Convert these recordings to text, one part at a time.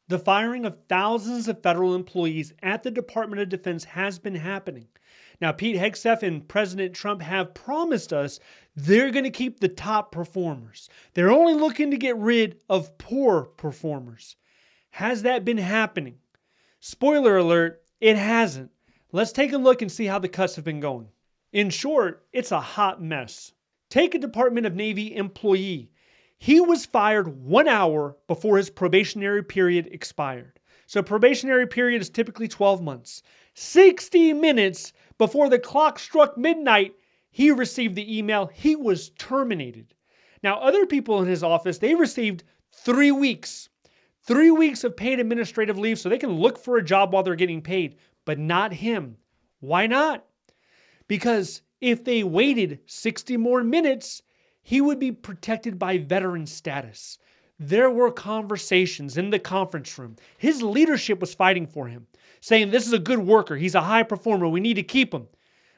The firing of thousands of federal employees at the Department of Defense has been happening. Now, Pete Hegseth and President Trump have promised us they're going to keep the top performers. They're only looking to get rid of poor performers. Has that been happening? Spoiler alert, it hasn't. Let's take a look and see how the cuts have been going. In short, it's a hot mess. Take a Department of Navy employee. He was fired 1 hour before his probationary period expired. So probationary period is typically 12 months. 60 minutes before the clock struck midnight, he received the email. He was terminated. Now, other people in his office, they received 3 weeks. 3 weeks of paid administrative leave so they can look for a job while they're getting paid, but not him. Why not? Because if they waited 60 more minutes, he would be protected by veteran status. There were conversations in the conference room. His leadership was fighting for him, saying this is a good worker, he's a high performer, we need to keep him.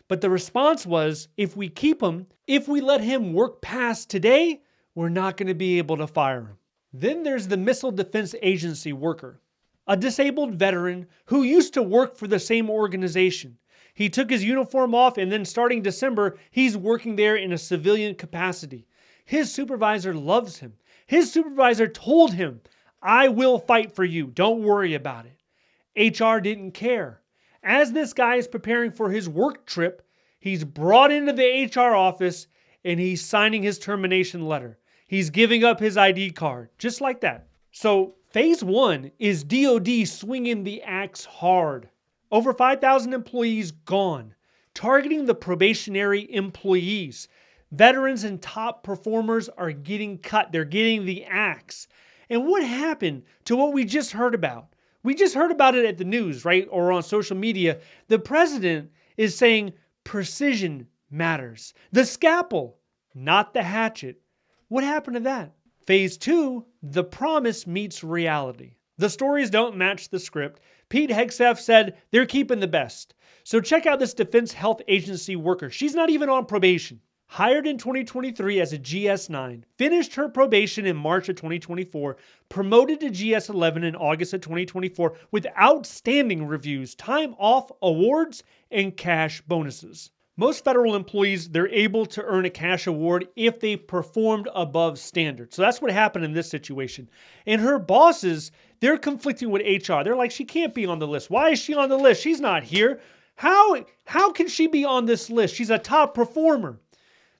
But the response was, if we keep him, if we let him work past today, we're not going to be able to fire him. Then there's the Missile Defense Agency worker, a disabled veteran who used to work for the same organization. He took his uniform off and then starting December, he's working there in a civilian capacity. His supervisor loves him. His supervisor told him, I will fight for you. Don't worry about it. HR didn't care. As this guy is preparing for his work trip, he's brought into the HR office and he's signing his termination letter. He's giving up his ID card, just like that. So phase 1 is DoD swinging the axe hard. Over 5,000 employees gone, targeting the probationary employees. Veterans and top performers are getting cut. They're getting the axe. And what happened to what we just heard about? We just heard about it at the news, right? Or on social media. The president is saying precision matters. The scalpel, not the hatchet. What happened to that? Phase 2, the promise meets reality. The stories don't match the script. Pete Hegseth said they're keeping the best. So check out this Defense Health Agency worker. She's not even on probation. Hired in 2023 as a GS-9, finished her probation in March of 2024, promoted to GS-11 in August of 2024 with outstanding reviews, time off, awards, and cash bonuses. Most federal employees, they're able to earn a cash award if they performed above standard. So that's what happened in this situation. And her bosses, they're conflicting with HR. They're like, she can't be on the list. Why is she on the list? She's not here. How can she be on this list? She's a top performer.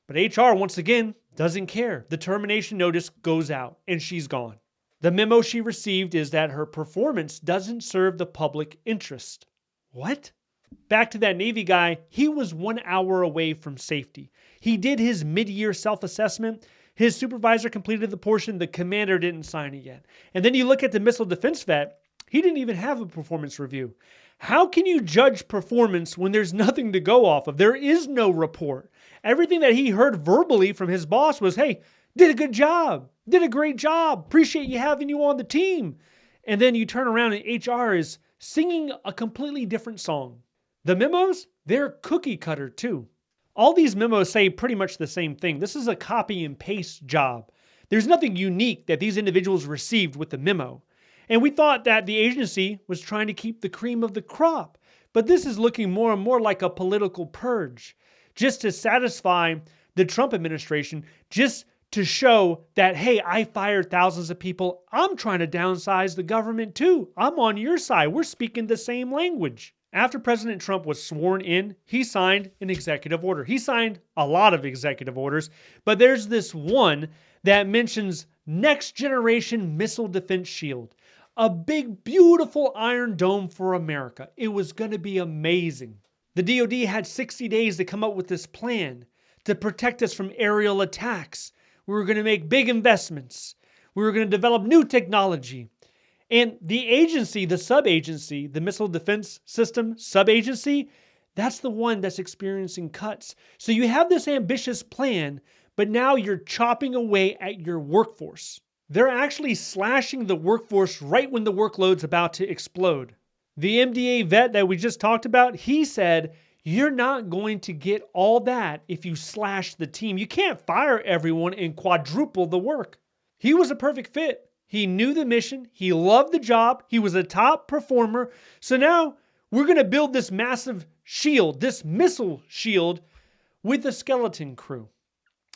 But HR, once again, doesn't care. The termination notice goes out and she's gone. The memo she received is that her performance doesn't serve the public interest. What? Back to that Navy guy, he was 1 hour away from safety. He did his mid-year self-assessment. His supervisor completed the portion. The commander didn't sign it yet. And then you look at the missile defense vet, he didn't even have a performance review. How can you judge performance when there's nothing to go off of? There is no report. Everything that he heard verbally from his boss was, hey, did a good job, did a great job, appreciate you having you on the team. And then you turn around and HR is singing a completely different song. The memos, they're cookie cutter too. All these memos say pretty much the same thing. This is a copy and paste job. There's nothing unique that these individuals received with the memo. And we thought that the agency was trying to keep the cream of the crop. But this is looking more and more like a political purge, just to satisfy the Trump administration, just to show that, hey, I fired thousands of people. I'm trying to downsize the government too. I'm on your side. We're speaking the same language. After President Trump was sworn in, he signed an executive order. He signed a lot of executive orders, but there's this one that mentions Next Generation Missile Defense Shield. A big, beautiful iron dome for America. It was going to be amazing. The DoD had 60 days to come up with this plan to protect us from aerial attacks. We were going to make big investments. We were going to develop new technology. And the agency, the sub-agency, the Missile Defense System sub-agency, that's the one that's experiencing cuts. So you have this ambitious plan, but now you're chopping away at your workforce. They're actually slashing the workforce right when the workload's about to explode. The MDA vet that we just talked about, he said, you're not going to get all that if you slash the team. You can't fire everyone and quadruple the work. He was a perfect fit. He knew the mission. He loved the job. He was a top performer. So now we're going to build this massive shield, this missile shield with the skeleton crew.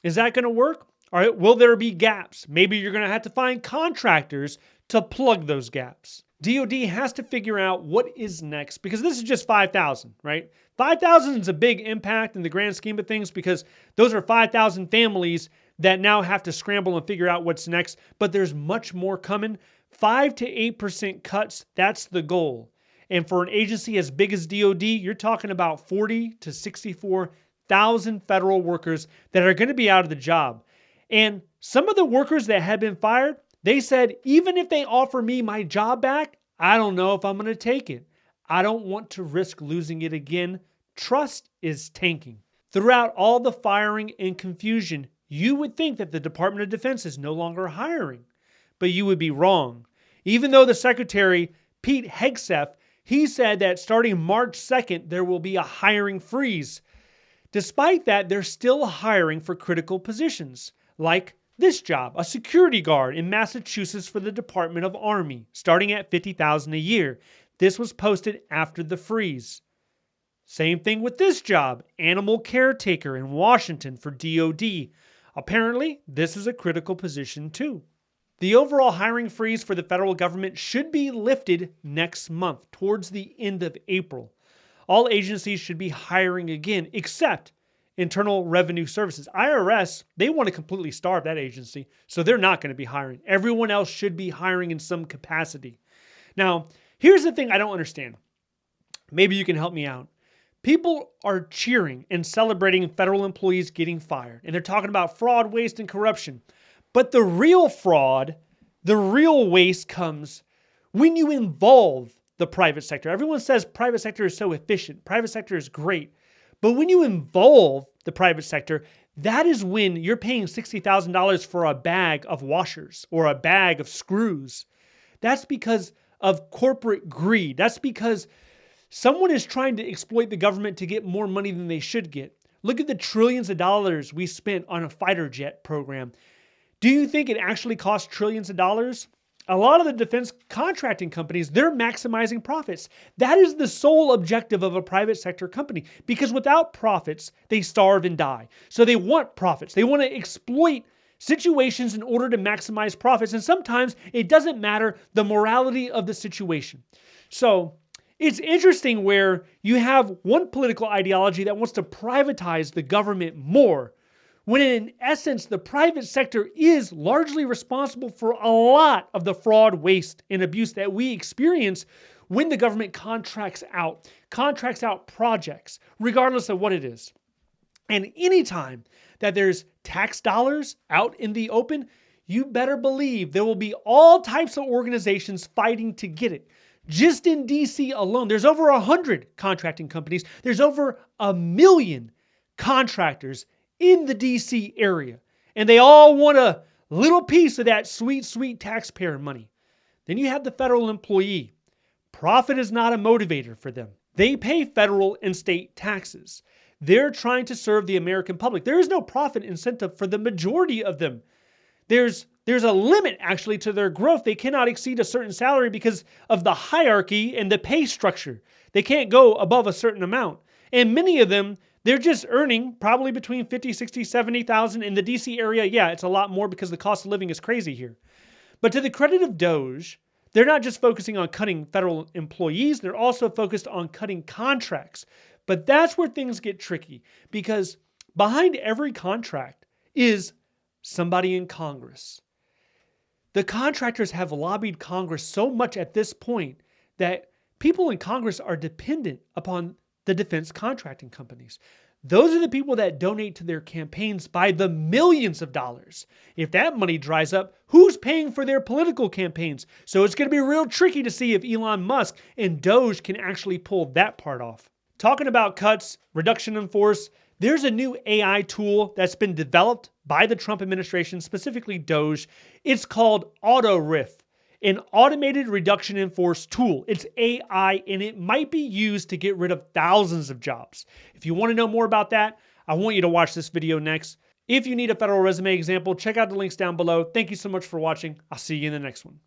Is that going to work? All right, will there be gaps? Maybe you're going to have to find contractors to plug those gaps. DoD has to figure out what is next because this is just 5,000, right? 5,000 is a big impact in the grand scheme of things because those are 5,000 families that now have to scramble and figure out what's next. But there's much more coming. 5 to 8% cuts, that's the goal. And for an agency as big as DoD, you're talking about 40 to 64,000 federal workers that are going to be out of the job. And some of the workers that have been fired, they said, even if they offer me my job back, I don't know if I'm going to take it. I don't want to risk losing it again. Trust is tanking. Throughout all the firing and confusion, you would think that the Department of Defense is no longer hiring, but you would be wrong. Even though the Secretary, Pete Hegseth, he said that starting March 2nd, there will be a hiring freeze. Despite that, they're still hiring for critical positions, like this job, a security guard in Massachusetts for the Department of Army, starting at $50,000 a year. This was posted after the freeze. Same thing with this job, animal caretaker in Washington for DoD. Apparently, this is a critical position too. The overall hiring freeze for the federal government should be lifted next month, towards the end of April. All agencies should be hiring again, except Internal Revenue Services. IRS, they want to completely starve that agency, so they're not going to be hiring. Everyone else should be hiring in some capacity. Now, here's the thing I don't understand. Maybe you can help me out. People are cheering and celebrating federal employees getting fired, and they're talking about fraud, waste, and corruption. But the real fraud, the real waste comes when you involve the private sector. Everyone says private sector is so efficient. Private sector is great. But when you involve the private sector, that is when you're paying $60,000 for a bag of washers or a bag of screws. That's because of corporate greed. That's because someone is trying to exploit the government to get more money than they should get. Look at the trillions of dollars we spent on a fighter jet program. Do you think it actually cost trillions of dollars? A lot of the defense contracting companies, they're maximizing profits. That is the sole objective of a private sector company because without profits, they starve and die. So they want profits. They want to exploit situations in order to maximize profits. And sometimes it doesn't matter the morality of the situation. So it's interesting where you have one political ideology that wants to privatize the government more, when in essence, the private sector is largely responsible for a lot of the fraud, waste, and abuse that we experience when the government contracts out projects, regardless of what it is. And anytime that there's tax dollars out in the open, you better believe there will be all types of organizations fighting to get it. Just in DC alone, there's over 100 contracting companies. There's over 1 million contractors in the DC area. And they all want a little piece of that sweet, sweet taxpayer money. Then you have the federal employee. Profit is not a motivator for them. They pay federal and state taxes. They're trying to serve the American public. There is no profit incentive for the majority of them. There's a limit actually to their growth. They cannot exceed a certain salary because of the hierarchy and the pay structure. They can't go above a certain amount. And many of them, they're just earning probably between 50, 60, 70,000 in the DC area. Yeah, it's a lot more because the cost of living is crazy here. But to the credit of DOGE, they're not just focusing on cutting federal employees, they're also focused on cutting contracts. But that's where things get tricky because behind every contract is somebody in Congress. The contractors have lobbied Congress so much at this point that people in Congress are dependent upon the defense contracting companies. Those are the people that donate to their campaigns by the millions of dollars. If that money dries up, who's paying for their political campaigns? So it's going to be real tricky to see if Elon Musk and DOGE can actually pull that part off. Talking about cuts, reduction in force, there's a new AI tool that's been developed by the Trump administration, specifically DOGE. It's called AutoRIF, an automated reduction in force tool. It's AI, and it might be used to get rid of thousands of jobs. If you want to know more about that, I want you to watch this video next. If you need a federal resume example, check out the links down below. Thank you so much for watching. I'll see you in the next one.